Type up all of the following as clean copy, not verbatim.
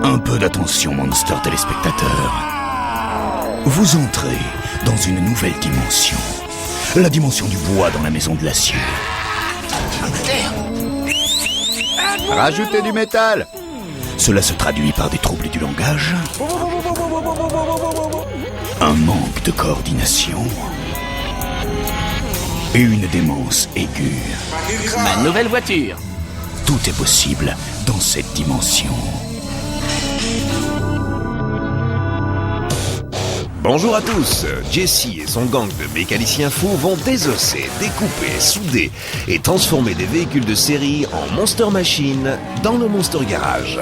Un peu d'attention, Monster téléspectateurs. Vous entrez dans une nouvelle dimension. La dimension du bois dans la maison de l'acier. Rajoutez du métal. Cela se traduit par des troubles du langage, un manque de coordination et une démence aiguë. Ma nouvelle voiture. Tout est possible dans cette dimension. Bonjour à tous, Jesse et son gang de mécaniciens fous vont désosser, découper, souder et transformer des véhicules de série en Monster Machine dans le Monster Garage.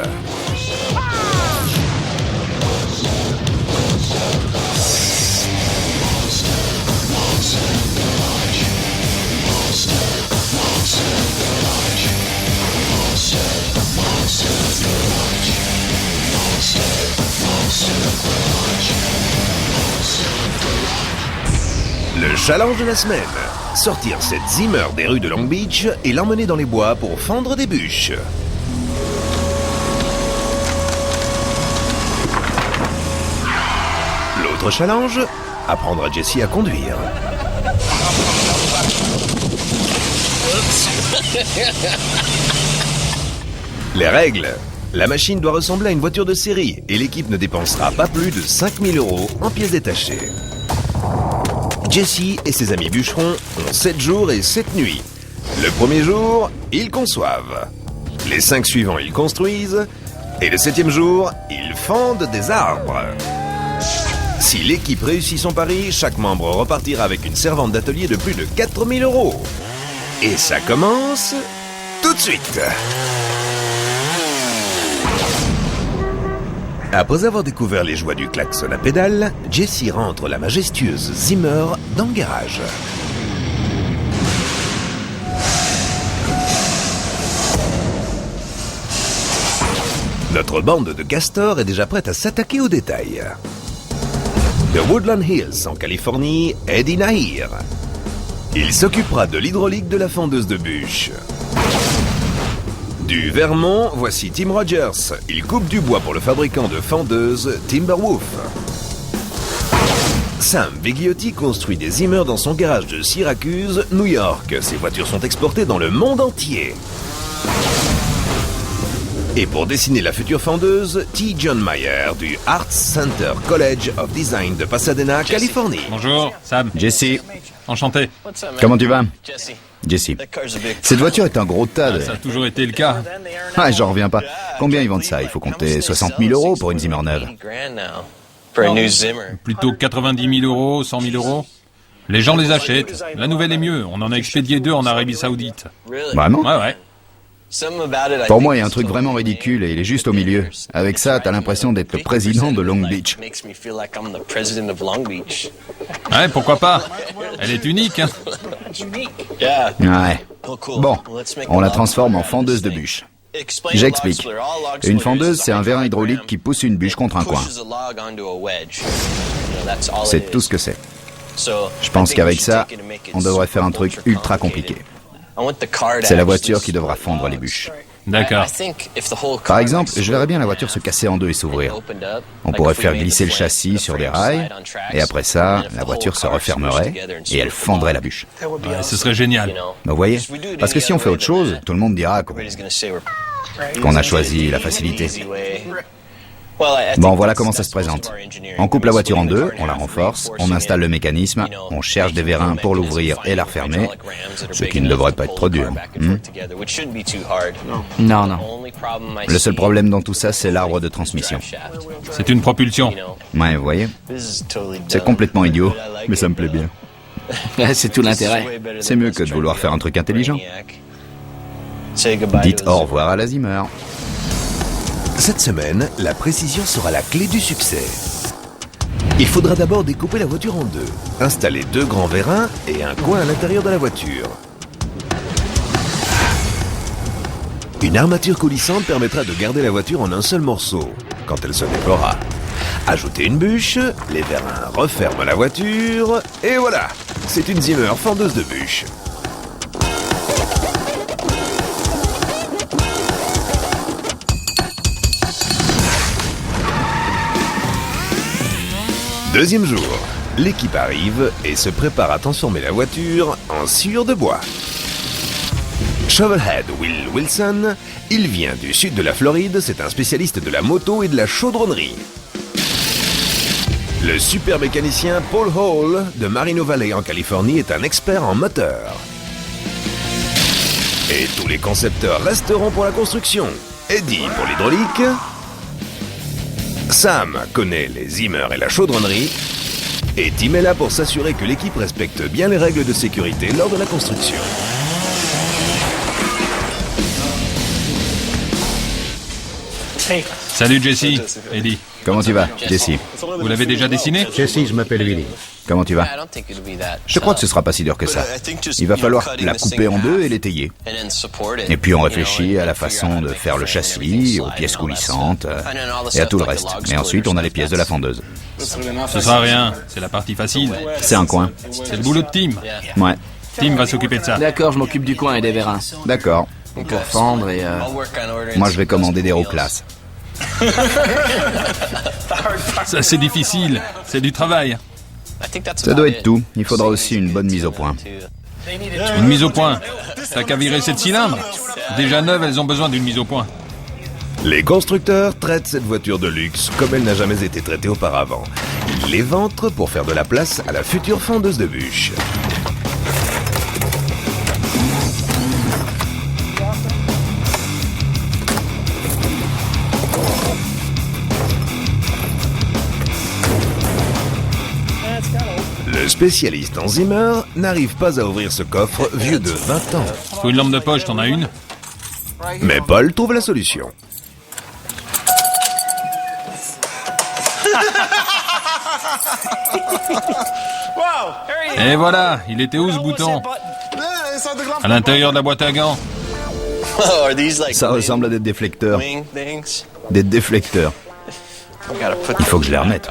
Le challenge de la semaine, sortir cette Zimmer des rues de Long Beach et l'emmener dans les bois pour fendre des bûches. L'autre challenge, apprendre à Jesse à conduire. Les règles. La machine doit ressembler à une voiture de série et l'équipe ne dépensera pas plus de 5 000 € en pièces détachées. Jesse et ses amis bûcherons ont 7 jours et 7 nuits. Le premier jour, ils conçoivent. Les 5 suivants, ils construisent. Et le 7e jour, ils fendent des arbres. Si l'équipe réussit son pari, chaque membre repartira avec une servante d'atelier de plus de 4 000 €. Et ça commence tout de suite. Après avoir découvert les joies du klaxon à pédale, Jesse rentre la majestueuse Zimmer dans le garage. Notre bande de castors est déjà prête à s'attaquer aux détails. De Woodland Hills en Californie, Eddie Nahir. Il s'occupera de l'hydraulique de la fendeuse de bûches. Du Vermont, voici Tim Rogers. Il coupe du bois pour le fabricant de fendeuses Timberwolf. Sam Vigliotti construit des Zimmer dans son garage de Syracuse, New York. Ses voitures sont exportées dans le monde entier. Et pour dessiner la future fendeuse, T. John Mayer du Arts Center College of Design de Pasadena, Californie. Bonjour, Sam. Jesse, Enchanté. comment tu vas? Jesse, cette voiture est un gros tas de... Ça a toujours été le cas. Ah, j'en reviens pas. Combien ils vendent ça? Il faut compter 60 000 € pour une Zimmer neuve. Plutôt 90 000 €, 100 000 €. Les gens les achètent. La nouvelle est mieux. On en a expédié 2 en Arabie Saoudite. Vraiment? Ouais. Pour moi, il y a un truc vraiment ridicule et il est juste au milieu. Avec ça, t'as l'impression d'être le président de Long Beach. Ouais, pourquoi pas? Elle est unique, hein. Ouais. Bon, on la transforme en fendeuse de bûches. J'explique. Une fendeuse, c'est un vérin hydraulique qui pousse une bûche contre un coin. C'est tout ce que c'est. Je pense qu'avec ça, on devrait faire un truc ultra compliqué. C'est la voiture qui devra fondre les bûches. D'accord. Par exemple, je verrais bien la voiture se casser en deux et s'ouvrir. On pourrait faire glisser le châssis sur des rails, et après ça, la voiture se refermerait, et elle fondrait la bûche. Ouais, ce serait génial. Vous voyez? Parce que si on fait autre chose, tout le monde dira qu'on a choisi la facilité. Bon, voilà comment ça se présente. On coupe la voiture en deux, on la renforce, on installe le mécanisme, on cherche des vérins pour l'ouvrir et la refermer, ce qui ne devrait pas être trop dur. Non. Le seul problème dans tout ça, c'est l'arbre de transmission. C'est une propulsion. Ouais, vous voyez? C'est complètement idiot, mais ça me plaît bien. C'est tout l'intérêt. C'est mieux que de vouloir faire un truc intelligent. Dites au revoir à la Zimmer. Cette semaine, la précision sera la clé du succès. Il faudra d'abord découper la voiture en deux, installer 2 grands vérins et un coin à l'intérieur de la voiture. Une armature coulissante permettra de garder la voiture en un seul morceau, quand elle se déploiera. Ajoutez une bûche, les vérins referment la voiture, et voilà, c'est une Zimmer fendeuse de bûches. Deuxième jour, l'équipe arrive et se prépare à transformer la voiture en sciure de bois. Shovelhead Will Wilson, il vient du sud de la Floride, c'est un spécialiste de la moto et de la chaudronnerie. Le super mécanicien Paul Hall de Marino Valley en Californie est un expert en moteur. Et tous les concepteurs resteront pour la construction. Eddie pour l'hydraulique. Sam connaît les Zimmer et la chaudronnerie. Et Tim est là pour s'assurer que l'équipe respecte bien les règles de sécurité lors de la construction. Salut Jesse, Eddie. Comment tu vas, Jesse? Vous l'avez déjà dessiné? Jesse, je m'appelle Willy. Comment tu vas? Je crois que ce sera pas si dur que ça. Il va falloir la couper en deux et l'étayer. Et puis on réfléchit à la façon de faire le châssis, aux pièces coulissantes et à tout le reste. Et ensuite on a les pièces de la fendeuse. Ce sera rien, c'est la partie facile. C'est un coin. C'est le boulot de Tim. Ouais, Tim va s'occuper de ça. D'accord, je m'occupe du coin et des vérins. d'accord. Pour fendre et... Moi je vais commander des roues classes. Ça c'est difficile, c'est du travail. Ça doit être tout. Il faudra aussi une bonne mise au point. Une mise au point. T'as qu'à virer 7 cylindres. Déjà neuves, elles ont besoin d'une mise au point. Les constructeurs traitent cette voiture de luxe comme elle n'a jamais été traitée auparavant. Ils l'éventrent pour faire de la place à la future fondeuse de bûches. Le spécialiste en Zimmer n'arrive pas à ouvrir ce coffre vieux de 20 ans. Faut une lampe de poche, t'en as une? Mais Paul trouve la solution. Et voilà, il était où ce bouton? À l'intérieur de la boîte à gants. Ça ressemble à des déflecteurs. Des déflecteurs. Il faut que je les remette.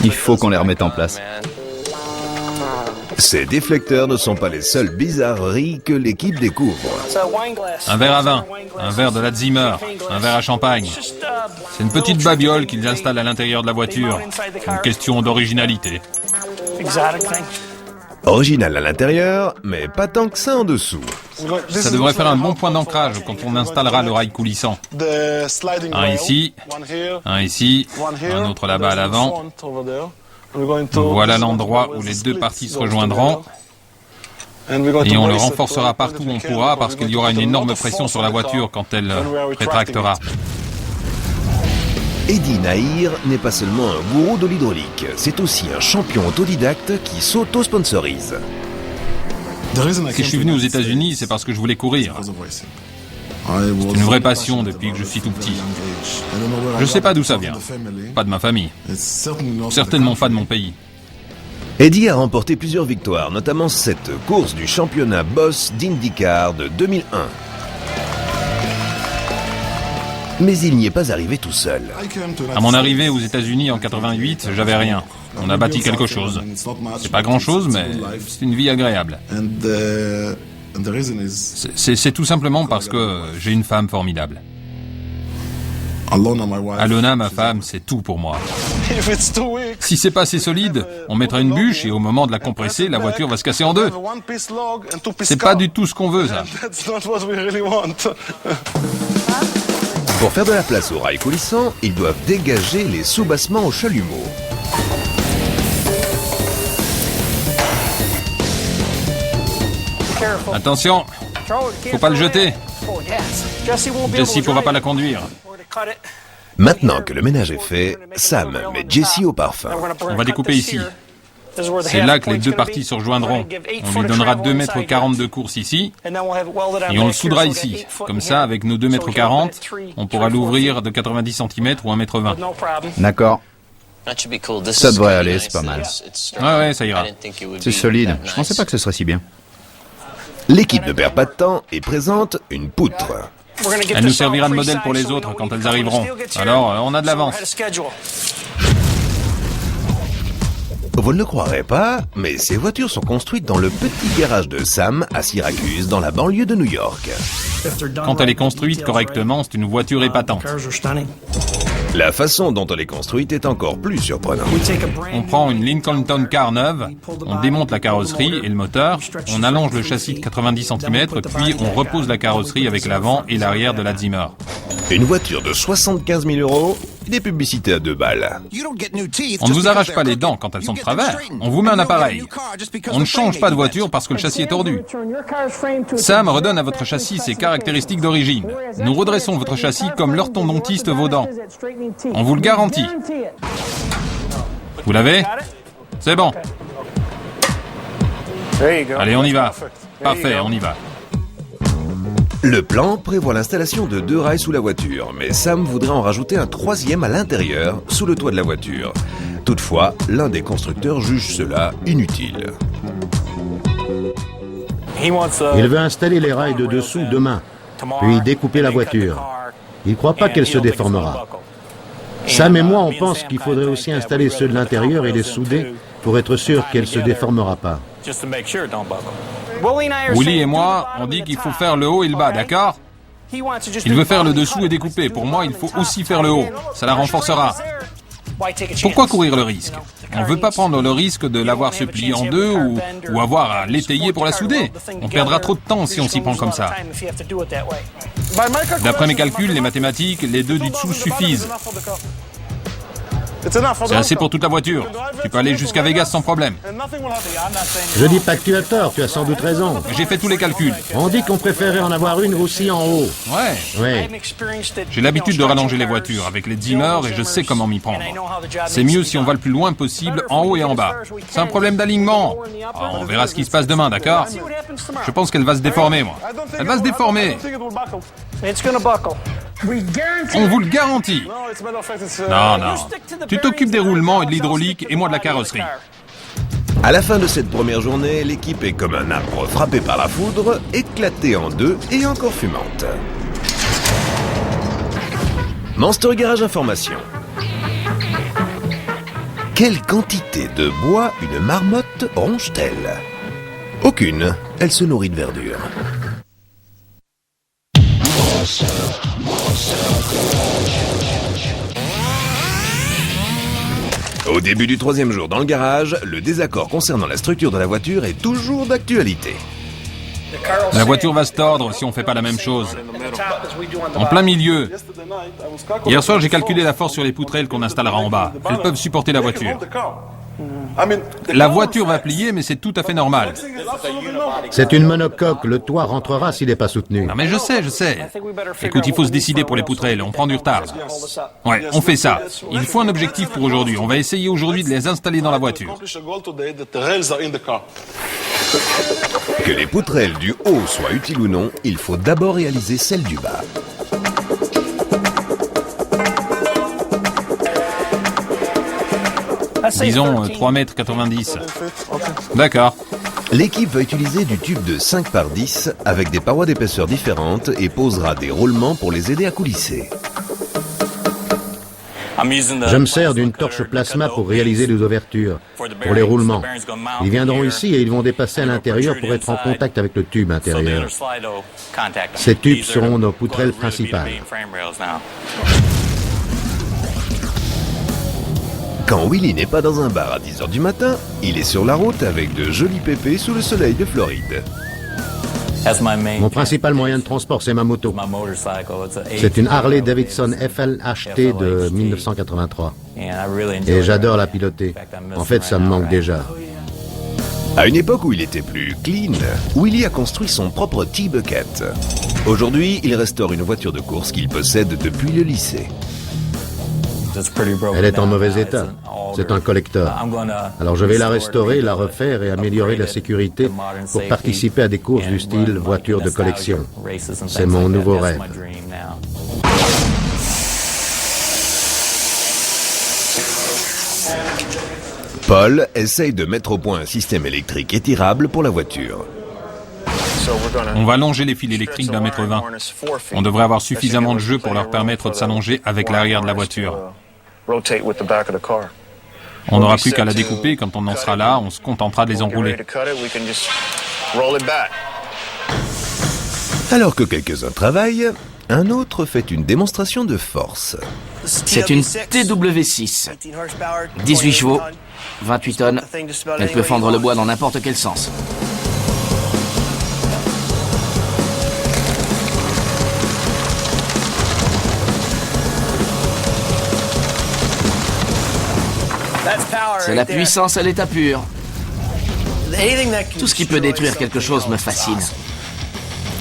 Il faut qu'on les remette en place. Ces déflecteurs ne sont pas les seules bizarreries que l'équipe découvre. Un verre à vin, un verre de la Zimmer, un verre à champagne. C'est une petite babiole qu'ils installent à l'intérieur de la voiture. Une question d'originalité. Original à l'intérieur, mais pas tant que ça en dessous. Ça devrait faire un bon point d'ancrage quand on installera le rail coulissant. Un ici, un autre là-bas à l'avant. Voilà l'endroit où les deux parties se rejoindront. Et on le renforcera partout où on pourra parce qu'il y aura une énorme pression sur la voiture quand elle rétractera. Eddie Nahir n'est pas seulement un gourou de l'hydraulique, c'est aussi un champion autodidacte qui s'auto-sponsorise. Si je suis venu aux États-Unis, c'est parce que je voulais courir. C'est une vraie passion depuis que je suis tout petit. Je ne sais pas d'où ça vient. Pas de ma famille. Certainement pas de mon pays. Eddie a remporté plusieurs victoires, notamment cette course du championnat Boss d'IndyCar de 2001. Mais il n'y est pas arrivé tout seul. À mon arrivée aux États-Unis en 88, j'avais rien. On a bâti quelque chose. C'est pas grand-chose, mais c'est une vie agréable. C'est tout simplement parce que j'ai une femme formidable. Alona, ma femme, c'est tout pour moi. Si c'est pas assez solide, on mettra une bûche et au moment de la compresser, la voiture va se casser en deux. C'est pas du tout ce qu'on veut, ça. Pour faire de la place au rail coulissant, ils doivent dégager les soubassements au chalumeau. Attention, faut pas le jeter. Jessie pourra pas la conduire. Maintenant que le ménage est fait, Sam met Jessie au parfum. On va découper ici. C'est là que les deux parties se rejoindront. On lui donnera 2,40 m de course ici, et on le soudera ici. Comme ça, avec nos 2,40 m, on pourra l'ouvrir de 90 cm ou 1,20 m. D'accord. Ça devrait aller, c'est pas mal. Ouais, ça ira. C'est solide. Je pensais pas que ce serait si bien. L'équipe ne perd pas de temps et présente une poutre. Elle nous servira de modèle pour les autres quand elles arriveront. Alors, on a de l'avance. Vous ne le croirez pas, mais ces voitures sont construites dans le petit garage de Sam à Syracuse, dans la banlieue de New York. Quand elle est construite correctement, c'est une voiture épatante. La façon dont elle est construite est encore plus surprenante. On prend une Lincoln Town Car neuve, on démonte la carrosserie et le moteur, on allonge le châssis de 90 cm, puis on repose la carrosserie avec l'avant et l'arrière de la Zimmer. Une voiture de 75 000 € et des publicités à 2 balles. On ne vous arrache pas les dents quand elles sont de travers, on vous met un appareil. On ne change pas de voiture parce que le châssis est tordu. Sam redonne à votre châssis ses caractéristiques d'origine. Nous redressons votre châssis comme l'orthodontiste vos dents. On vous le garantit. Vous l'avez? C'est bon. Allez, on y va. Parfait, on y va. Le plan prévoit l'installation de 2 rails sous la voiture, mais Sam voudrait en rajouter un 3e à l'intérieur, sous le toit de la voiture. Toutefois, l'un des constructeurs juge cela inutile. Il veut installer les rails de dessous demain, puis découper la voiture. Il ne croit pas qu'elle se déformera. Sam et moi, on pense qu'il faudrait aussi installer ceux de l'intérieur et les souder pour être sûr qu'elle ne se déformera pas. Willy et moi, on dit qu'il faut faire le haut et le bas, d'accord? Il veut faire le dessous et découper. Pour moi, il faut aussi faire le haut. Ça la renforcera. Pourquoi courir le risque? On ne veut pas prendre le risque de l'avoir se plier en deux ou avoir à l'étayer pour la souder. On perdra trop de temps si on s'y prend comme ça. D'après mes calculs, les mathématiques, les 2 du dessous suffisent. C'est assez pour toute la voiture. Tu peux aller jusqu'à Vegas sans problème. Je dis pas que tu as tort, tu as sans doute raison. J'ai fait tous les calculs. On dit qu'on préférait en avoir une aussi en haut. Ouais. Oui. J'ai l'habitude de rallonger les voitures avec les Zimmer et je sais comment m'y prendre. C'est mieux si on va le plus loin possible, en haut et en bas. C'est un problème d'alignement. On verra ce qui se passe demain, d'accord? Je pense qu'elle va se déformer, moi. Elle va se déformer. On vous le garantit. Non, non. Tu t'occupes des roulements et de l'hydraulique et moi de la carrosserie. À la fin de cette première journée, l'équipe est comme un arbre frappé par la foudre, éclaté en 2 et encore fumante. Monster Garage Information. Quelle quantité de bois une marmotte ronge-t-elle? Aucune, elle se nourrit de verdure. Au début du 3e jour dans le garage, le désaccord concernant la structure de la voiture est toujours d'actualité. La voiture va se tordre si on ne fait pas la même chose. En plein milieu. Hier soir, j'ai calculé la force sur les poutrelles qu'on installera en bas. Elles peuvent supporter la voiture. La voiture va plier, mais c'est tout à fait normal. C'est une monocoque, le toit rentrera s'il n'est pas soutenu. Non mais je sais. Écoute, il faut se décider pour les poutrelles, on prend du retard. Ouais, on fait ça. Il faut un objectif pour aujourd'hui. On va essayer aujourd'hui de les installer dans la voiture. Que les poutrelles du haut soient utiles ou non, il faut d'abord réaliser celles du bas. Disons 3,90 m. D'accord. L'équipe va utiliser du tube de 5 par 10 avec des parois d'épaisseur différentes et posera des roulements pour les aider à coulisser. Je me sers d'une torche plasma pour réaliser les ouvertures, pour les roulements. Ils viendront ici et ils vont dépasser à l'intérieur pour être en contact avec le tube intérieur. Ces tubes seront nos poutrelles principales. Quand Willy n'est pas dans un bar à 10h du matin, il est sur la route avec de jolis pépés sous le soleil de Floride. Mon principal moyen de transport, c'est ma moto. C'est une Harley Davidson FLHT de 1983. Et j'adore la piloter. En fait, ça me manque déjà. À une époque où il était plus clean, Willy a construit son propre T-Bucket. Aujourd'hui, il restaure une voiture de course qu'il possède depuis le lycée. Elle est en mauvais état. C'est un collector. Alors je vais la restaurer, la refaire et améliorer la sécurité pour participer à des courses du style voiture de collection. C'est mon nouveau rêve. Paul essaye de mettre au point un système électrique étirable pour la voiture. On va allonger les fils électriques d'1,20 m. On devrait avoir suffisamment de jeu pour leur permettre de s'allonger avec l'arrière de la voiture. On n'aura plus qu'à la découper. Quand on en sera là, on se contentera de les enrouler. Alors que quelques-uns travaillent, un autre fait une démonstration de force. C'est une TW6. 18 chevaux, 28 tonnes. Elle peut fendre le bois dans n'importe quel sens. C'est la puissance à l'état pur. Tout ce qui peut détruire quelque chose me fascine.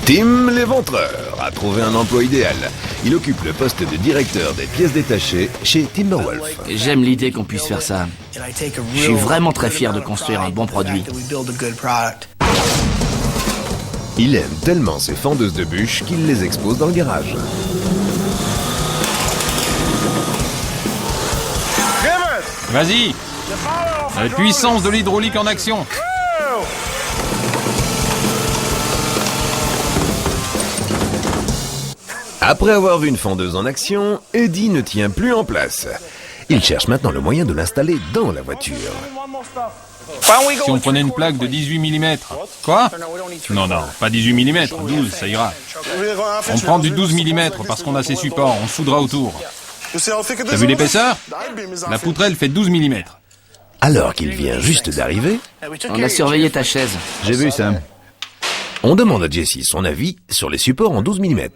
Tim L'éventreur a trouvé un emploi idéal. Il occupe le poste de directeur des pièces détachées chez Timberwolf. J'aime l'idée qu'on puisse faire ça. Je suis vraiment très fier de construire un bon produit. Il aime tellement ses fendeuses de bûches qu'il les expose dans le garage. Vas-y! La puissance de l'hydraulique en action! Après avoir vu une fendeuse en action, Eddie ne tient plus en place. Il cherche maintenant le moyen de l'installer dans la voiture. Si on prenait une plaque de 18 mm. Quoi? Non, pas 18 mm, 12, ça ira. On prend du 12 mm parce qu'on a ses supports, on soudra autour. T'as vu l'épaisseur? La poutrelle fait 12 mm. Alors qu'il vient juste d'arriver, On a surveillé ta chaise. J'ai vu ça. on demande à Jesse son avis sur les supports en 12 mm.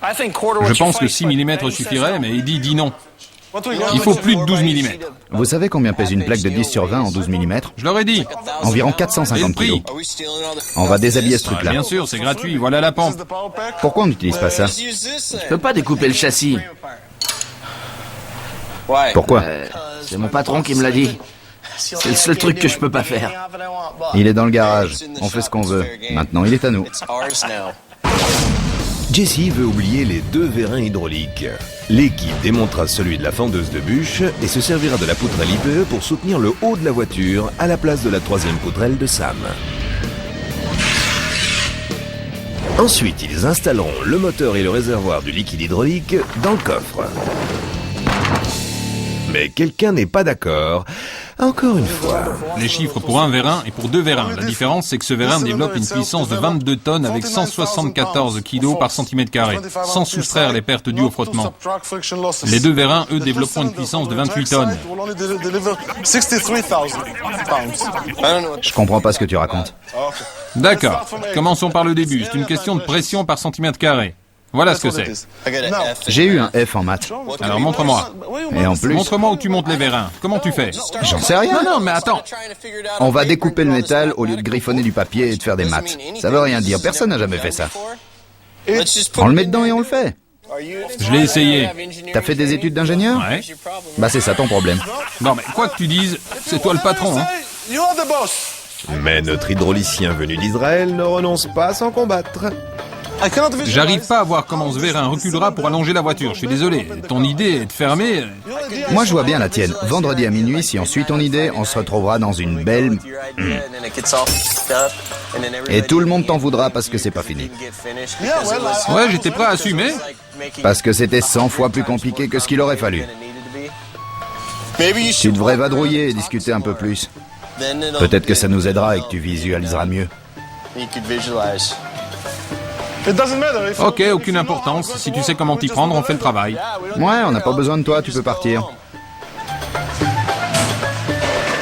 Je pense que 6 mm suffirait, mais Eddie dit non. Il faut plus de 12 mm. Vous savez combien pèse une plaque de 10 sur 20 en 12 mm? Je leur ai dit. Environ Et le 450 prix? kilos. On va déshabiller ce Ah, truc-là. bien sûr, c'est gratuit, voilà la pompe. Pourquoi on n'utilise pas ça? Je peux pas découper le châssis. Pourquoi? C'est mon patron qui me l'a dit. C'est le seul truc que je peux pas faire. Il est dans le garage. On fait ce qu'on veut. Maintenant, il est à nous. Jesse veut oublier les deux vérins hydrauliques. L'équipe démontera celui de la fendeuse de bûches et se servira de la poutrelle IPE pour soutenir le haut de la voiture à la place de la troisième poutrelle de Sam. Ensuite, ils installeront le moteur et le réservoir du liquide hydraulique dans le coffre. Mais quelqu'un n'est pas d'accord. Encore une fois. Les chiffres pour un vérin et pour deux vérins. La différence, c'est que ce vérin développe une puissance de 22 tonnes avec 174 kg par centimètre carré, sans soustraire les pertes dues au frottement. Les deux vérins, eux, développeront une puissance de 28 tonnes. Je comprends pas ce que tu racontes. D'accord. Commençons par le début. C'est une question de pression par centimètre carré. Voilà ce que c'est. J'ai eu un F en maths. Alors montre-moi. Et en plus, Montre-moi où tu montes les vérins. Comment tu fais? j'en sais rien. Non, mais attends. On va découper le métal au lieu de griffonner du papier et de faire des maths. Ça veut rien dire. Personne n'a jamais fait ça. On le met dedans et on le fait. Je l'ai essayé. T'as fait des études d'ingénieur? Ouais. Bah c'est ça ton problème. Non, mais quoi que tu dises, c'est toi le patron, hein. Mais notre hydraulicien venu d'Israël ne renonce pas sans combattre. J'arrive pas à voir comment ce vérin reculera pour allonger la voiture. Je suis désolé. Ton idée est de fermer. Moi je vois bien la tienne. Vendredi à minuit, si on suit ton idée, on se retrouvera dans une belle... Et tout le monde t'en voudra parce que c'est pas fini. Ouais, j'étais prêt à assumer. Parce que c'était 100 fois plus compliqué que ce qu'il aurait fallu. Tu devrais vadrouiller et discuter un peu plus. Peut-être que ça nous aidera et que tu visualiseras mieux. Ok, aucune importance. Si tu sais comment t'y prendre, on fait le travail. Ouais, on n'a pas besoin de toi, tu peux partir.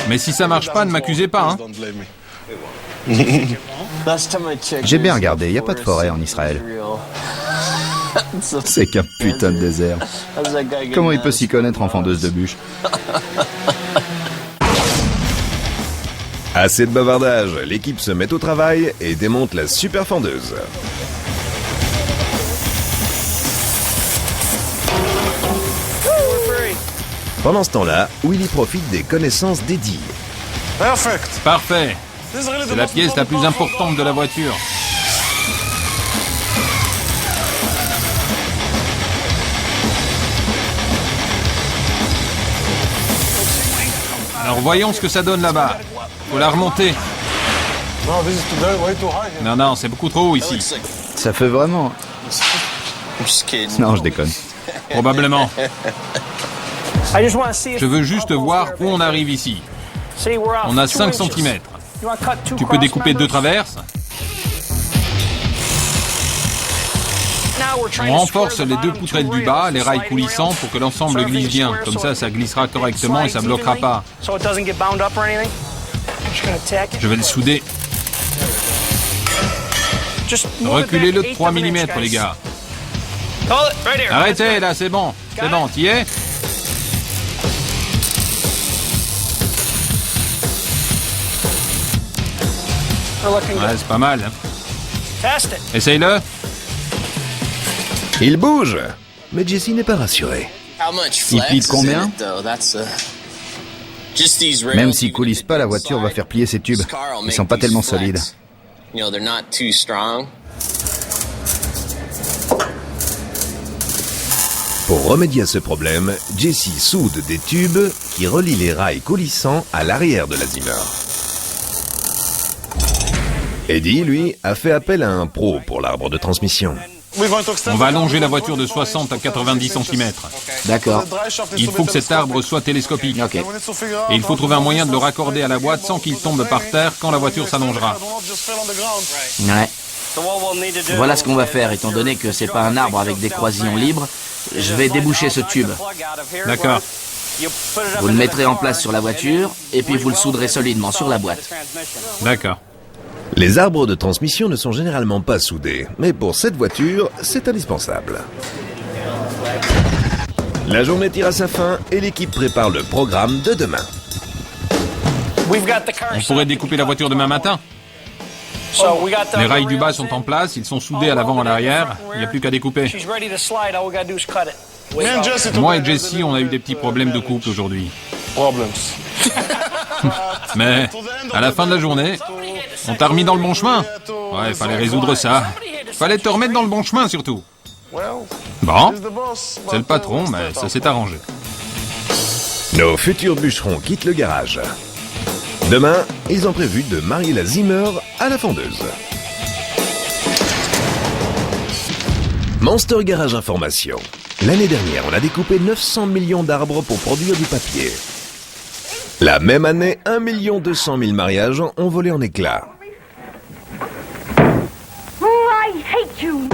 Mais si ça marche pas, ne m'accusez pas, hein. J'ai bien regardé, y a pas de forêt en Israël. C'est qu'un putain de désert. Comment il peut s'y connaître en fendeuse de bûches? Assez de bavardage, l'équipe se met au travail et démonte la super fendeuse. Pendant ce temps-là, Willy profite des connaissances d'Eddie. Parfait. C'est la pièce la plus importante de la voiture. Alors voyons ce que ça donne là-bas. Faut la remonter. Non, c'est beaucoup trop haut ici. Ça fait vraiment... Non, je déconne. Probablement. Je veux juste voir où on arrive ici. On a 5 cm. Tu peux découper 2 traverses. On renforce les 2 poutrelles du bas, les rails coulissants, pour que l'ensemble glisse bien. Comme ça glissera correctement et ça bloquera pas. Je vais le souder. Reculez-le de 3 mm, les gars. Arrêtez, là, c'est bon. C'est bon, t'y es? Ouais, c'est pas mal. Essaye-le. Il bouge. Mais Jesse n'est pas rassuré. Il plie de combien? Même s'il coulisse pas, la voiture va faire plier ses tubes. Ils sont pas tellement solides. Pour remédier à ce problème, Jesse soude des tubes qui relient les rails coulissants à l'arrière de la Zimmer. Eddie, lui, a fait appel à un pro pour l'arbre de transmission. On va allonger la voiture de 60 à 90 cm. D'accord. Il faut que cet arbre soit télescopique. Ok. Et il faut trouver un moyen de le raccorder à la boîte sans qu'il tombe par terre quand la voiture s'allongera. Ouais. Voilà ce qu'on va faire, étant donné que c'est pas un arbre avec des croisillons libres. Je vais déboucher ce tube. D'accord. Vous le mettrez en place sur la voiture, et puis vous le souderez solidement sur la boîte. D'accord. Les arbres de transmission ne sont généralement pas soudés, mais pour cette voiture, c'est indispensable. La journée tire à sa fin et l'équipe prépare le programme de demain. On pourrait découper la voiture demain matin. Les rails du bas sont en place, ils sont soudés à l'avant et à l'arrière. Il n'y a plus qu'à découper. Moi et Jesse, on a eu des petits problèmes de couple aujourd'hui. Mais à la fin de la journée, on t'a remis dans le bon chemin. Ouais, fallait résoudre ça. Fallait te remettre dans le bon chemin surtout. Bon, c'est le patron, mais ça s'est arrangé. Nos futurs bûcherons quittent le garage. Demain, ils ont prévu de marier la Zimmer à la fondeuse. Monster Garage Information. L'année dernière, on a découpé 900 millions d'arbres pour produire du papier. La même année, 1 200 000 mariages ont volé en éclats. I hate you.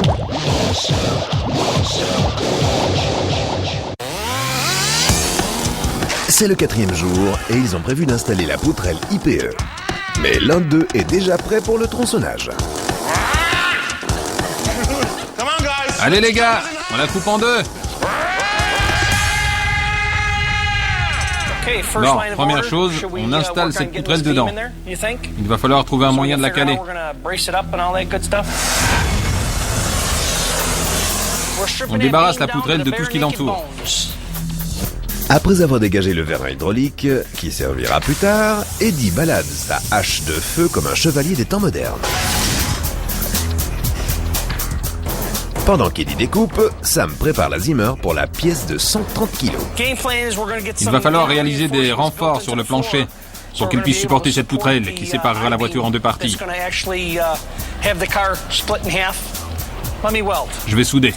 C'est le 4e jour et ils ont prévu d'installer la poutrelle IPE. Mais l'un d'eux est déjà prêt pour le tronçonnage. Allez les gars, on la coupe en 2. Bon, première chose, on installe cette poutrelle dedans. Il va falloir trouver un moyen de la caler. On débarrasse la poutrelle de tout ce qui l'entoure. Après avoir dégagé le vérin hydraulique, qui servira plus tard, Eddie balade sa hache de feu comme un chevalier des temps modernes. Pendant qu'Eddie découpe, Sam prépare la Zimmer pour la pièce de 130 kg. Il va falloir réaliser des renforts sur le plancher pour qu'il puisse supporter cette poutrelle qui séparera la voiture en 2 parties. Je vais souder.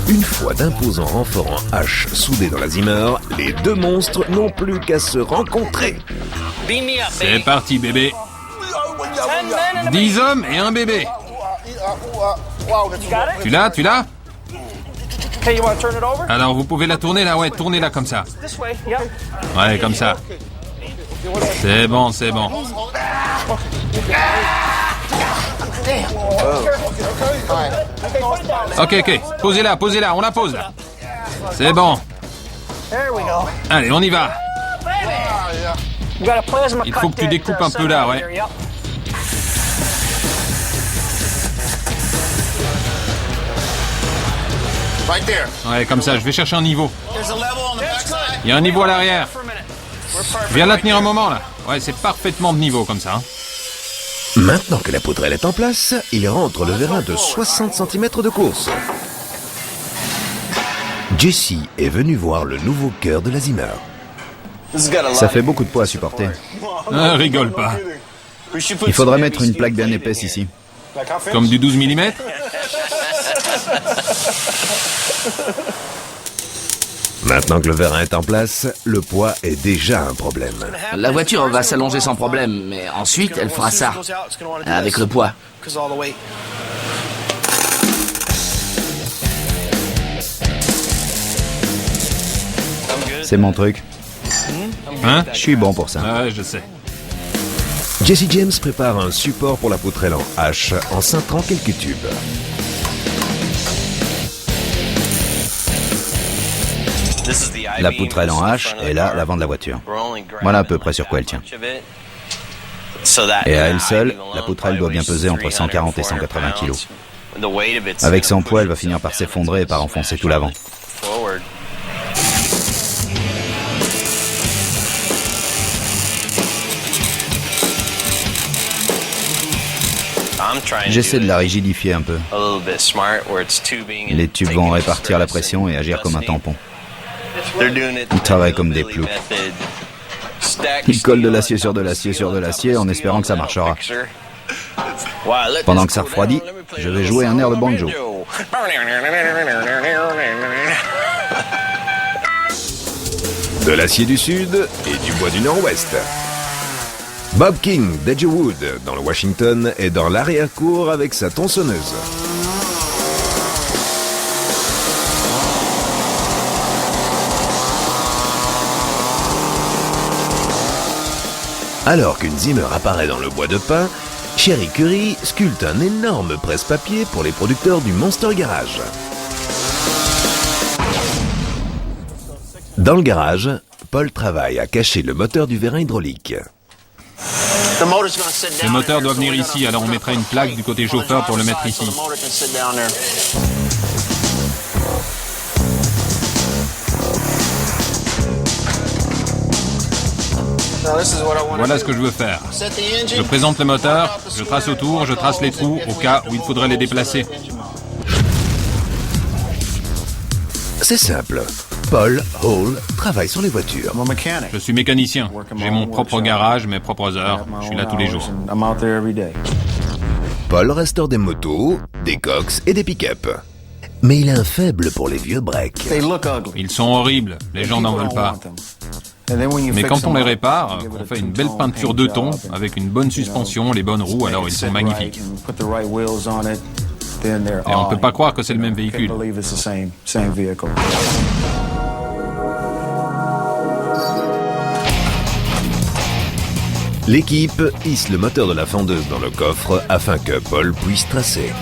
Une fois d'imposants renforts en hache soudés dans la Zimmer, les 2 monstres n'ont plus qu'à se rencontrer. C'est parti, bébé. 10 hommes et un bébé. Tu l'as? Alors, vous pouvez la tourner là, ouais, tournez-la comme ça. Ouais, comme ça. C'est bon. Ok, posez-la, on la pose là. C'est bon. Allez, on y va. Il faut que tu découpes un peu là, ouais. Ouais, comme ça, je vais chercher un niveau. Il y a un niveau à l'arrière. Viens la tenir un moment là. Ouais, c'est parfaitement de niveau comme ça. Maintenant que la poutrelle est en place, il rentre le vérin de 60 cm de course. Jesse est venu voir le nouveau cœur de la Zimmer. Ça fait beaucoup de poids à supporter. Rigole pas. Il faudrait mettre une plaque bien épaisse ici. Comme du 12 mm? Maintenant que le vérin est en place, le poids est déjà un problème. La voiture va s'allonger sans problème, mais ensuite elle fera ça, avec le poids. C'est mon truc. Hein? Je suis bon pour ça. Ouais, je sais. Jesse James prépare un support pour la poutrelle en H en cintrant quelques tubes. La poutrelle en H est là, l'avant de la voiture. Voilà à peu près sur quoi elle tient. Et à elle seule, la poutrelle doit bien peser entre 140 et 180 kilos. Avec son poids, elle va finir par s'effondrer et par enfoncer tout l'avant. J'essaie de la rigidifier un peu. Les tubes vont répartir la pression et agir comme un tampon. Ils travaillent comme des ploucs. Ils collent de l'acier sur de l'acier sur de l'acier en espérant que ça marchera. Pendant que ça refroidit, je vais jouer un air de banjo. De l'acier du sud et du bois du nord-ouest. Bob King d'Edgewood, dans le Washington, est dans l'arrière-cour avec sa tronçonneuse. Alors qu'une Zimmer apparaît dans le bois de pin, Cherie Currie sculpte un énorme presse-papier pour les producteurs du Monster Garage. Dans le garage, Paul travaille à cacher le moteur du vérin hydraulique. Le moteur doit venir ici, alors on mettra une plaque du côté chauffeur pour le mettre ici. Voilà ce que je veux faire. Je présente le moteur, je trace autour, je trace les trous au cas où il faudrait les déplacer. C'est simple. Paul Hall travaille sur les voitures. Je suis mécanicien. J'ai mon propre garage, mes propres heures. Je suis là tous les jours. Paul restaure des motos, des coques et des pick-up. Mais il a un faible pour les vieux breaks. Ils sont horribles, les gens n'en veulent pas. Mais quand on les répare, on fait une belle peinture de ton, avec une bonne suspension, les bonnes roues, alors ils sont magnifiques. Et on ne peut pas croire que c'est le même véhicule. L'équipe hisse le moteur de la fendeuse dans le coffre afin que Paul puisse tracer.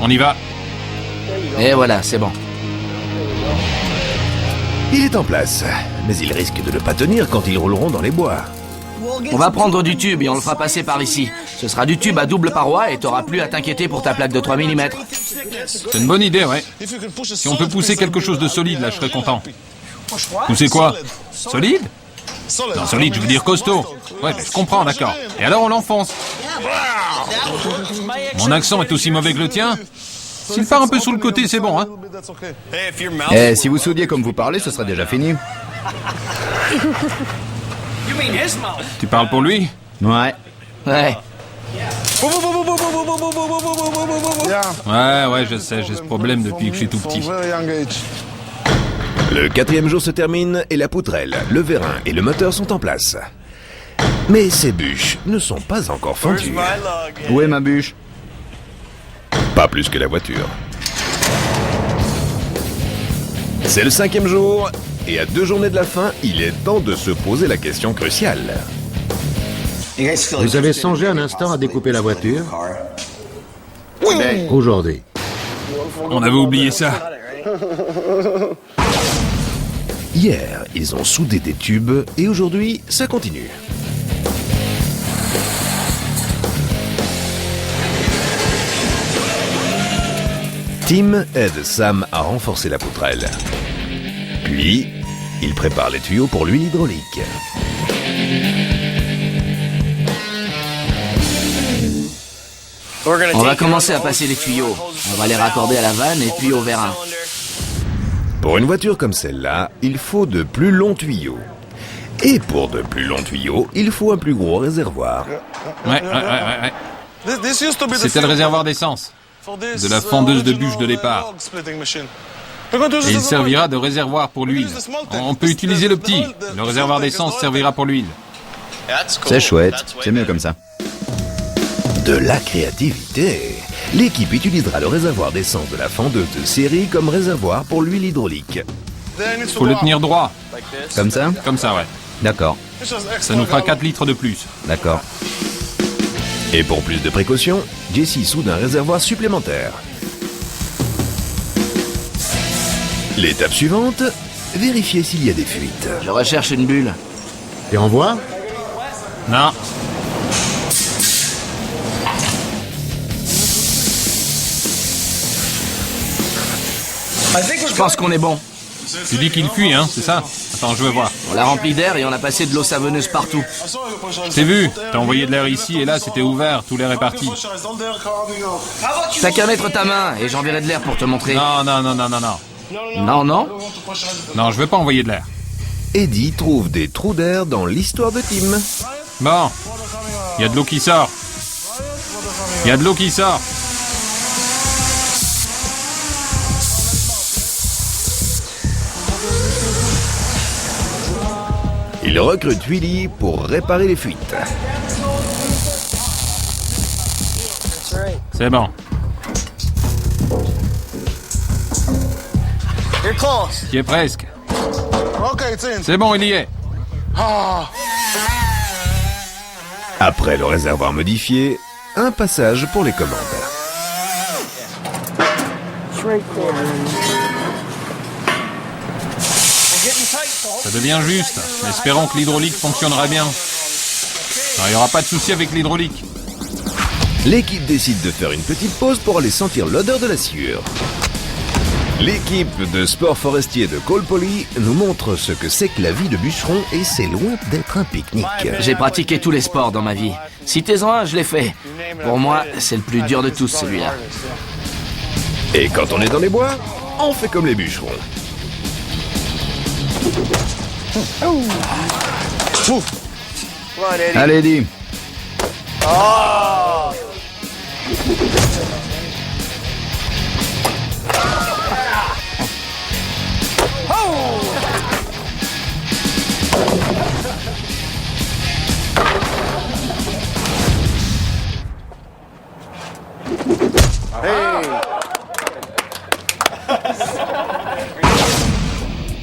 On y va. Et voilà, c'est bon. Il est en place, mais il risque de ne pas tenir quand ils rouleront dans les bois. On va prendre du tube et on le fera passer par ici. Ce sera du tube à double paroi et t'auras plus à t'inquiéter pour ta plaque de 3 mm. C'est une bonne idée, ouais. Si on peut pousser quelque chose de solide, là, je serais content. Pousser quoi? Solide? Non, solide, je veux dire costaud. Ouais, je comprends, d'accord. Et alors on l'enfonce. Mon accent est aussi mauvais que le tien? S'il part un peu sous le côté, c'est bon, hein? Eh, si vous soudiez comme vous parlez, ce serait déjà fini. Tu parles pour lui? Ouais. Ouais. Ouais, je sais, j'ai ce problème depuis que je suis tout petit. Le 4e jour se termine et la poutrelle, le vérin et le moteur sont en place. Mais ces bûches ne sont pas encore fendues. Où est ma bûche? Pas plus que la voiture. C'est le 5e jour, et à 2 journées de la fin, il est temps de se poser la question cruciale. Vous avez songé un instant à découper la voiture? Aujourd'hui. On avait oublié ça. Hier, ils ont soudé des tubes, et aujourd'hui, ça continue. Tim aide Sam à renforcer la poutrelle. Puis, il prépare les tuyaux pour l'huile hydraulique. On va commencer à passer les tuyaux. On va les raccorder à la vanne et puis au vérin. Pour une voiture comme celle-là, il faut de plus longs tuyaux. Et pour de plus longs tuyaux, il faut un plus gros réservoir. Ouais. C'était le réservoir d'essence de la fendeuse de bûche de départ. Et il servira de réservoir pour l'huile. On peut utiliser le petit. Le réservoir d'essence servira pour l'huile. C'est chouette, c'est mieux comme ça. De la créativité. L'équipe utilisera le réservoir d'essence de la fendeuse de série comme réservoir pour l'huile hydraulique. Faut le tenir droit. Comme ça? Comme ça, ouais. D'accord, Ça nous fera 4 litres de plus. d'accord. Et pour plus de précaution, Jesse soude un réservoir supplémentaire. L'étape suivante, vérifier s'il y a des fuites. Je recherche une bulle. Et on voit? Non. Je pense qu'on est bon. Tu dis qu'il fuit, hein, c'est ça? Attends, je veux voir. On l'a rempli d'air et on a passé de l'eau savonneuse partout. Je t'ai vu. T'as envoyé de l'air ici et là, c'était ouvert. Tout l'air est parti. T'as qu'à mettre ta main et j'enverrai de l'air pour te montrer. Non. Non. Non, je veux pas envoyer de l'air. Eddie trouve des trous d'air dans l'histoire de Tim. Bon. Il y a de l'eau qui sort. Il recrute Willy pour réparer les fuites. C'est bon. Tu y es presque. C'est bon, il y est. Après le réservoir modifié, un passage pour les commandes. Ça devient juste. Espérons que l'hydraulique fonctionnera bien. Il n'y aura pas de souci avec l'hydraulique. L'équipe décide de faire une petite pause pour aller sentir l'odeur de la sciure. L'équipe de sport forestier de Cole Poly nous montre ce que c'est que la vie de bûcheron et c'est loin d'être un pique-nique. J'ai pratiqué tous les sports dans ma vie. Citez-en un, je l'ai fait. Pour moi, c'est le plus dur de tous, celui-là. Et quand on est dans les bois, on fait comme les bûcherons. Allez, Eddie.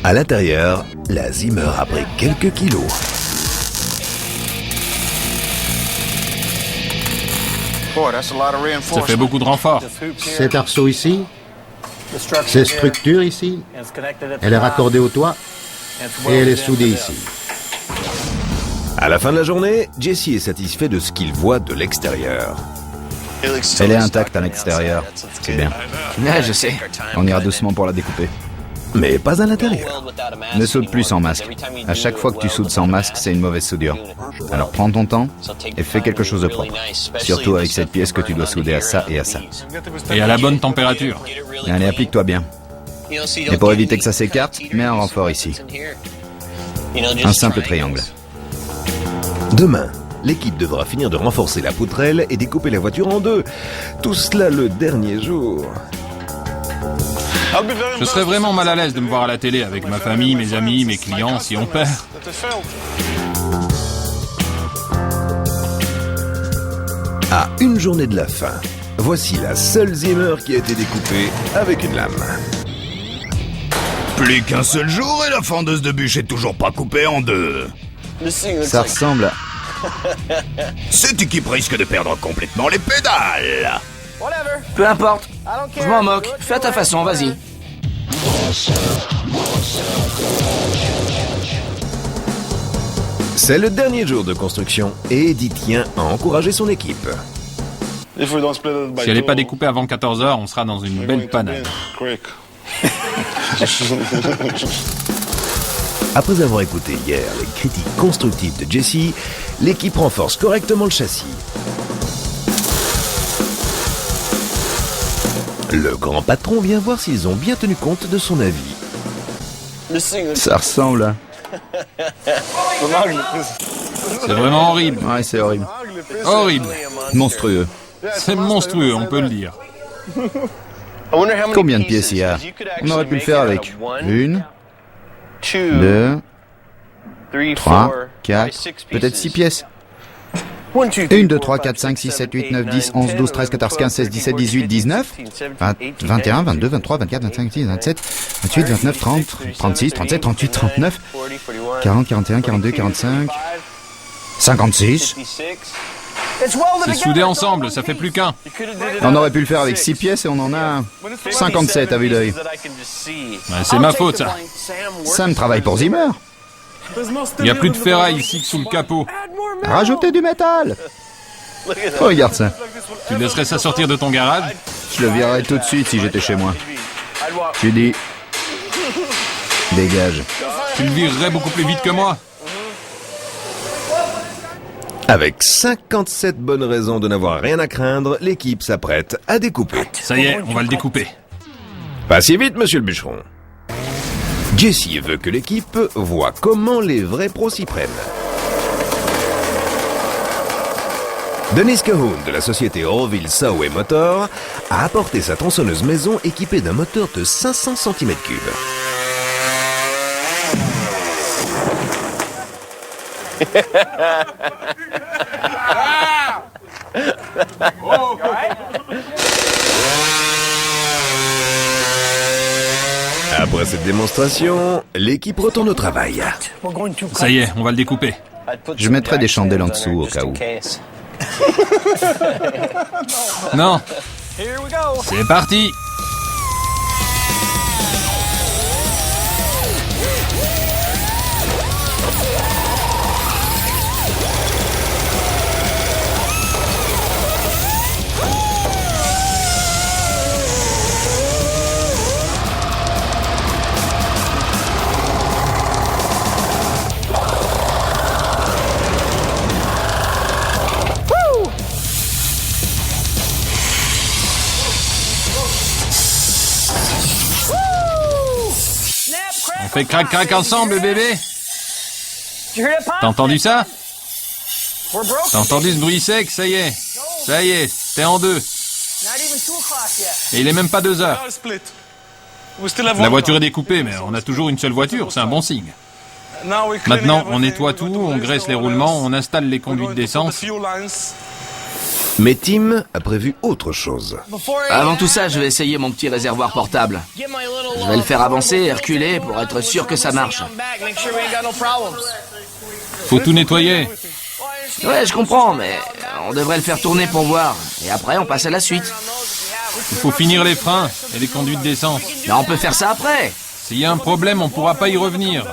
À l'intérieur, la Zimmer a pris quelques kilos. Ça fait beaucoup de renforts. Cet arceau ici, cette structure ici, elle est raccordée au toit et elle est soudée ici. À la fin de la journée, Jesse est satisfait de ce qu'il voit de l'extérieur. Elle est intacte à l'extérieur, c'est bien. Ouais, je sais. On ira doucement pour la découper. Mais pas à l'intérieur. Ne soude plus sans masque. À chaque fois que tu soudes sans masque, c'est une mauvaise soudure. Alors prends ton temps et fais quelque chose de propre. Surtout avec cette pièce que tu dois souder à ça et à ça. Et à la bonne température. Allez, applique-toi bien. Et pour éviter que ça s'écarte, mets un renfort ici. Un simple triangle. Demain, l'équipe devra finir de renforcer la poutrelle et découper la voiture en deux. Tout cela le dernier jour. Je serais vraiment mal à l'aise de me voir à la télé avec ma famille, mes amis, mes clients si on perd. À une journée de la fin, voici la seule Zimmer qui a été découpée avec une lame. Plus qu'un seul jour et la fendeuse de bûche est toujours pas coupée en deux. Ça ressemble à... Cette équipe risque de perdre complètement les pédales. Peu importe. Je m'en moque. Fais à ta façon, vas-y. C'est le dernier jour de construction et Eddie tient à encourager son équipe. Si elle n'est pas découpée avant 14h, on sera dans une belle panade. Après avoir écouté hier les critiques constructives de Jesse, l'équipe renforce correctement le châssis. Le grand patron vient voir s'ils ont bien tenu compte de son avis. Ça ressemble, hein. C'est vraiment horrible. Ouais, c'est horrible. Horrible. Monstrueux. C'est monstrueux, on peut le dire. Combien de pièces il y a? On aurait pu le faire avec 1, 2, 3, 4, peut-être 6 pièces. 1, 2, 3, 4, 5, 6, 7, 8, 9, 10, 11, 12, 13, 14, 15, 16, 17, 18, 19, 20, 21, 22, 23, 24, 25, 26, 27, 28, 29, 30, 36, 37, 38, 39, 40, 41, 42, 45, 56. C'est soudé ensemble, ça fait plus qu'un. On aurait pu le faire avec 6 pièces et on en a 57 à vue d'œil. Ouais, c'est ma faute, ça. Sam travaille pour Zimmer. Il n'y a plus de ferraille ici que sous le capot. Rajoutez du métal. Regarde ça. Tu laisserais ça sortir de ton garage? Je le virerais tout de suite si j'étais chez moi. Tu dis... Dégage. Tu le virerais beaucoup plus vite que moi. Avec 57 bonnes raisons de n'avoir rien à craindre, l'équipe s'apprête à découper. Ça y est, on va le découper. Pas si vite, monsieur le bûcheron. Jesse veut que l'équipe voit comment les vrais pros s'y prennent. Dennis Cahoon de la société Orville Saw & Motor a apporté sa tronçonneuse maison équipée d'un moteur de 500 cm3. Après cette démonstration, l'équipe retourne au travail. Ça y est, on va le découper. Je mettrai des chandelles en dessous au cas où. Non. C'est parti. On fait crac-crac ensemble, bébé. T'as entendu ça? T'as entendu ce bruit sec? Ça y est. Ça y est, t'es en deux. Et il est même pas 2 heures. La voiture est découpée, mais on a toujours une seule voiture, c'est un bon signe. Maintenant, on nettoie tout, on graisse les roulements, on installe les conduites d'essence. Mais Tim a prévu autre chose. Avant tout ça, je vais essayer mon petit réservoir portable. Je vais le faire avancer et reculer pour être sûr que ça marche. Faut tout nettoyer. Ouais, je comprends, mais on devrait le faire tourner pour voir. Et après, on passe à la suite. Il faut finir les freins et les conduites d'essence. Mais on peut faire ça après. S'il y a un problème, on pourra pas y revenir.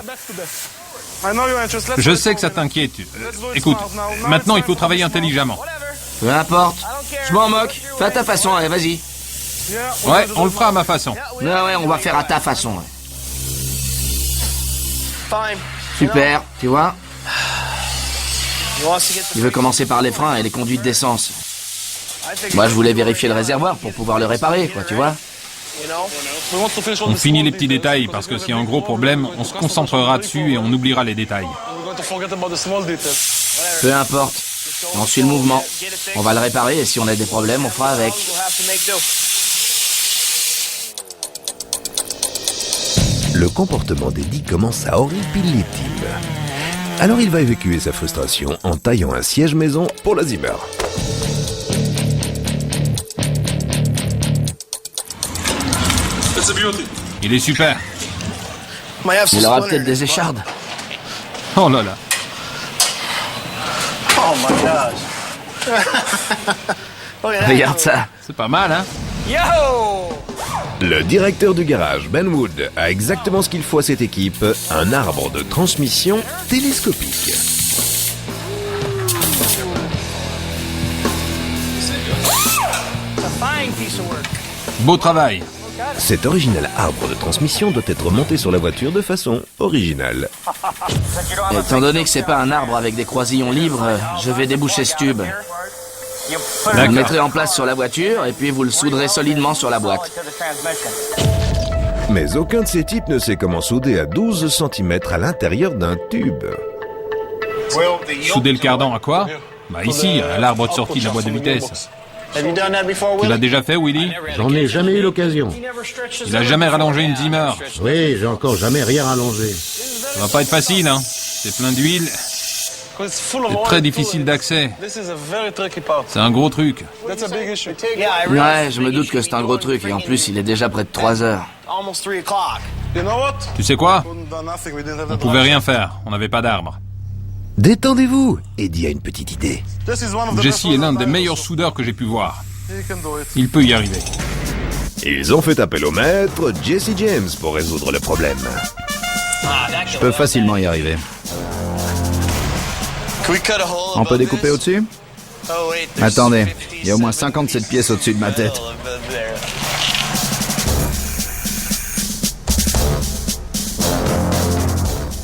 Je sais que ça t'inquiète. Écoute, maintenant il faut travailler intelligemment. Peu importe. Je m'en moque. Fais à ta façon, allez, vas-y. Ouais, on le fera à ma façon. Ouais, on va faire à ta façon. Ouais. Super, tu vois. Il veut commencer par les freins et les conduites d'essence. Moi, je voulais vérifier le réservoir pour pouvoir le réparer, quoi, tu vois. On finit les petits détails parce que s'il y a un gros problème, on se concentrera dessus et on oubliera les détails. Peu importe. On suit le mouvement. On va le réparer et si on a des problèmes, on fera avec. Le comportement d'Eddie commence à horripiler Tim. Alors il va évacuer sa frustration en taillant un siège maison pour la Zimmer. Il est super. Il aura peut-être des échardes. Oh là là. Regarde ça. C'est pas mal, hein? Le directeur du garage, Ben Wood, a exactement ce qu'il faut à cette équipe, un arbre de transmission télescopique. Beau travail. Cet original arbre de transmission doit être monté sur la voiture de façon originale. Étant donné que c'est pas un arbre avec des croisillons libres, je vais déboucher ce tube. Vous le mettrez en place sur la voiture et puis vous le souderez solidement sur la boîte. Mais aucun de ces types ne sait comment souder à 12 cm à l'intérieur d'un tube. Souder le cardan à quoi? Bah ici, à l'arbre de sortie de la boîte de vitesse. Tu l'as déjà fait, Willy? J'en ai jamais eu l'occasion. Il a jamais rallongé une Zimmer. Oui, j'ai encore jamais rien rallongé. Ça va pas être facile, hein. C'est plein d'huile. C'est très difficile d'accès. C'est un gros truc. Ouais, je me doute que c'est un gros truc et en plus il est déjà près de 3 heures. Tu sais quoi? On pouvait rien faire, on n'avait pas d'arbre. Détendez-vous, Eddie a une petite idée. Jesse est l'un des meilleurs soudeurs que j'ai pu voir. Il peut y arriver. Ils ont fait appel au maître Jesse James pour résoudre le problème. Je peux facilement y arriver. On peut découper au-dessus? Attendez, il y a au moins 57 pièces au-dessus de ma tête.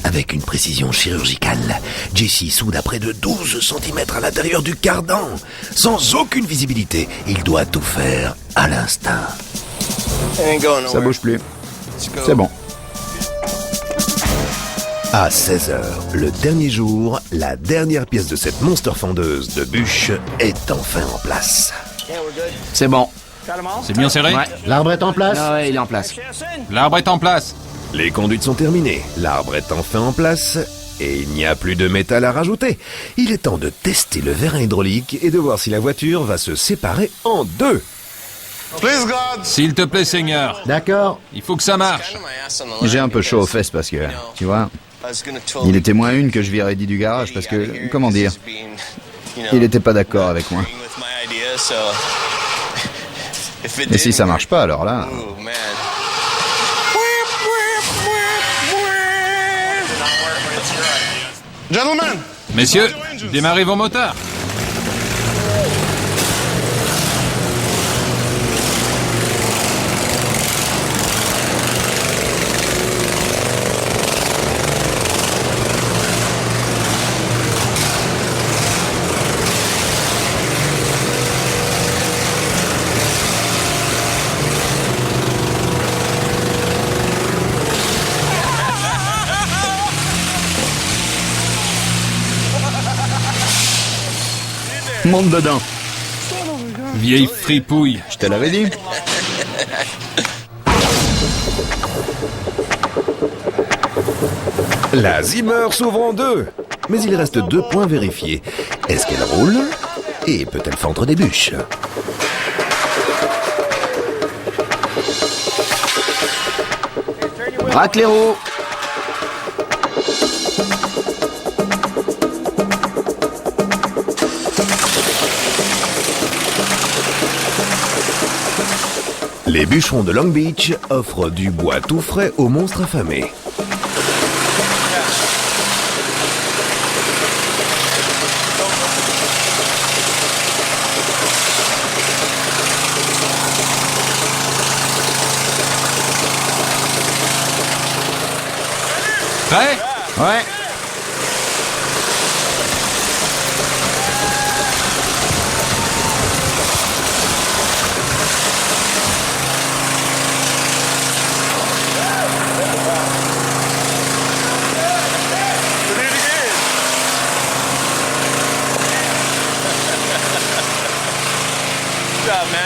Avec une précision chirurgicale, Jesse soude à près de 12 cm à l'intérieur du cardan. Sans aucune visibilité, il doit tout faire à l'instinct. Ça bouge plus. C'est bon. À 16h, le dernier jour, la dernière pièce de cette monster fendeuse de bûche est enfin en place. C'est bon. C'est bien serré? Ouais. L'arbre est en place? Ah ouais, il est en place. L'arbre est en place. Les conduites sont terminées, l'arbre est enfin en place et il n'y a plus de métal à rajouter. Il est temps de tester le vérin hydraulique et de voir si la voiture va se séparer en deux. S'il te plaît, Seigneur. D'accord. Il faut que ça marche. J'ai un peu chaud aux fesses parce que, tu vois, il était moins une que je virais Eddie du garage parce que, comment dire, il n'était pas d'accord avec moi. Et si ça marche pas, alors là... Messieurs, démarrez vos moteurs. Monte dedans. Vieille fripouille. Je te l'avais dit. La Zimmer s'ouvre en deux. Mais il reste 2 points vérifiés. Est-ce qu'elle roule? Et peut-elle fendre des bûches? Braque les roues. Les bûcherons de Long Beach offrent du bois tout frais aux monstres affamés. Prêt? Ouais.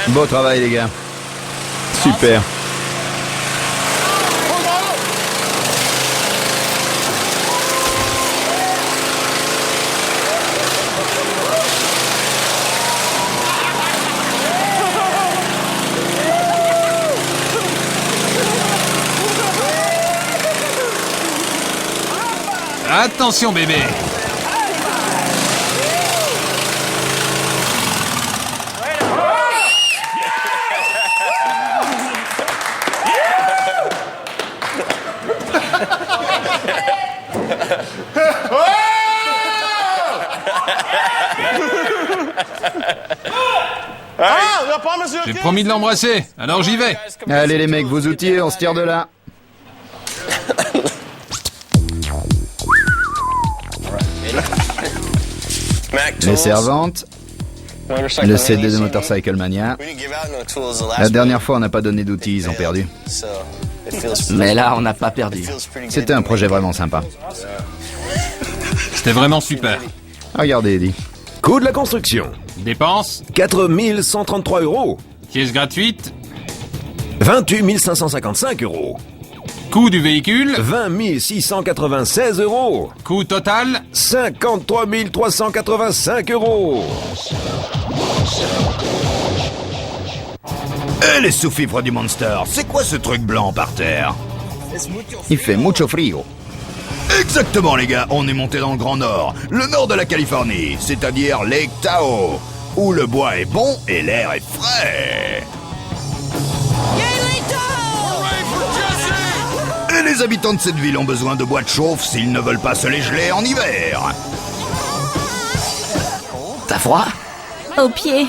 Beau travail les gars. Super. Attention, bébé. J'ai promis de l'embrasser, alors j'y vais. Allez les mecs, vos outils, on se tire de là. Les servantes, le CD de Motorcycle Mania. La dernière fois, on n'a pas donné d'outils, ils ont perdu. Mais là, on n'a pas perdu. C'était un projet vraiment sympa. C'était vraiment super. Regardez, Eddie. Coût de la construction. Dépenses, 4 133 €. pièces gratuites, 28 555 €. coût du véhicule, 20 696 €. coût total, 53 385 €. Eh les sous-fifres du Monster, c'est quoi ce truc blanc par terre? Il fait mucho frio. Exactement les gars, on est monté dans le Grand Nord, le nord de la Californie, c'est-à-dire Lake Tahoe, où le bois est bon et l'air est frais. Et les habitants de cette ville ont besoin de bois de chauffe s'ils ne veulent pas se les geler en hiver. T'as froid? Au pied.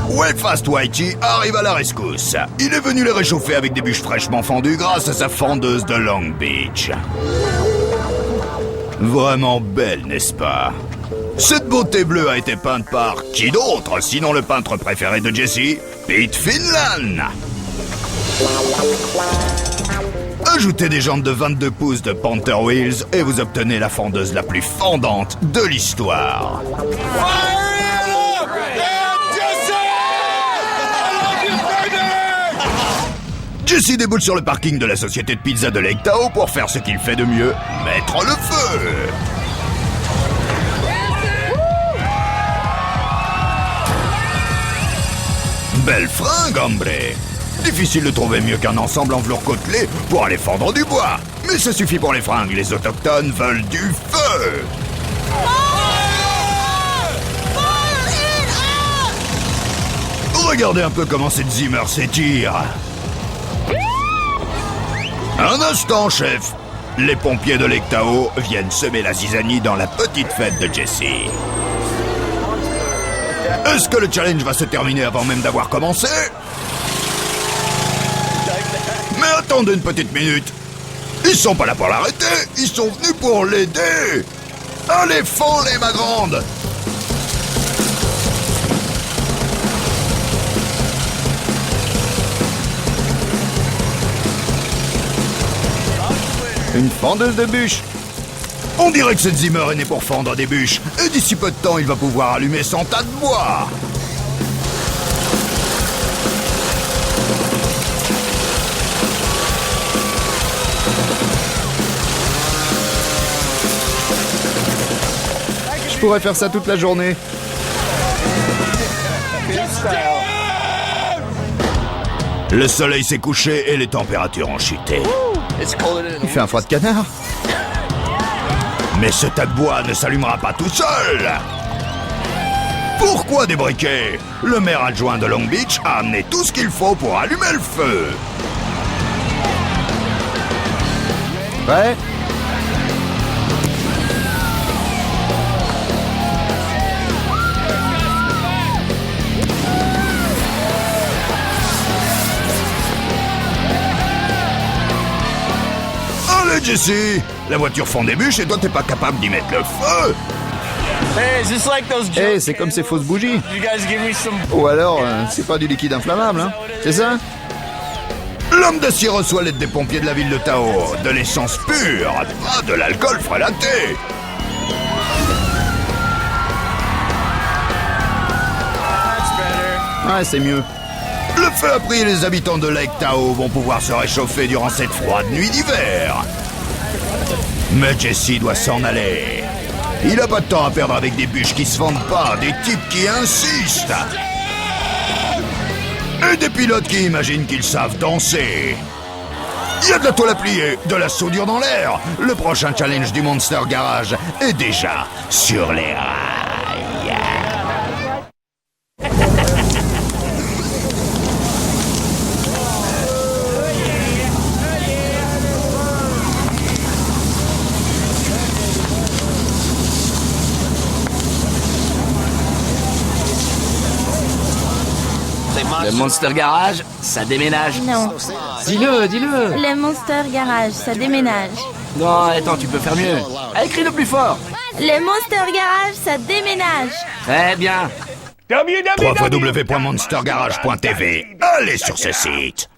Wellfast Whitey arrive à la rescousse. Il est venu les réchauffer avec des bûches fraîchement fendues grâce à sa fendeuse de Long Beach. Vraiment belle, n'est-ce pas? Cette beauté bleue a été peinte par qui d'autre, sinon le peintre préféré de Jesse, Pete Finlan. Ajoutez des jantes de 22 pouces de Panther Wheels et vous obtenez la fendeuse la plus fendante de l'histoire. Jesse déboule sur le parking de la société de pizza de Lake Tahoe pour faire ce qu'il fait de mieux, mettre le feu. Belle fringue, hombre. Difficile de trouver mieux qu'un ensemble en velours côtelé pour aller fendre du bois. Mais ça suffit pour les fringues, les autochtones veulent du feu. Regardez un peu comment cette Zimmer s'étire. Un instant, chef. Les pompiers de Lake Tahoe viennent semer la zizanie dans la petite fête de Jesse. Est-ce que le challenge va se terminer avant même d'avoir commencé? Mais attendez une petite minute. Ils sont pas là pour l'arrêter, ils sont venus pour l'aider. Allez, fends-les, ma grande. Une fendeuse de bûches. On dirait que cette Zimmer est née pour fendre des bûches. Et d'ici peu de temps, il va pouvoir allumer son tas de bois. Je pourrais faire ça toute la journée. Le soleil s'est couché et les températures ont chuté. Il fait un froid de canard. Mais ce tas de bois ne s'allumera pas tout seul. Pourquoi débriquer? Le maire adjoint de Long Beach a amené tout ce qu'il faut pour allumer le feu. Ouais. Allez, Jesse, la voiture fond des bûches et toi t'es pas capable d'y mettre le feu. Eh, c'est comme ces fausses bougies. Ou alors, c'est pas du liquide inflammable, hein. C'est ça? L'homme d'acier reçoit l'aide des pompiers de la ville de Tahoe. De l'essence pure, pas de l'alcool frelaté. Ouais, c'est mieux. Le feu a pris et les habitants de Lake Tahoe vont pouvoir se réchauffer durant cette froide nuit d'hiver. Mais Jesse doit s'en aller. Il a pas de temps à perdre avec des bûches qui se vendent pas, des types qui insistent. Et des pilotes qui imaginent qu'ils savent danser. Il y a de la toile à plier, de la soudure dans l'air. Le prochain challenge du Monster Garage est déjà sur les rails. Le Monster Garage, ça déménage. Non. Dis-le, dis-le. Le Monster Garage, ça déménage. Non, attends, tu peux faire mieux. Écris le plus fort. Le Monster Garage, ça déménage. Très bien. www.monstergarage.tv. Allez sur ce site.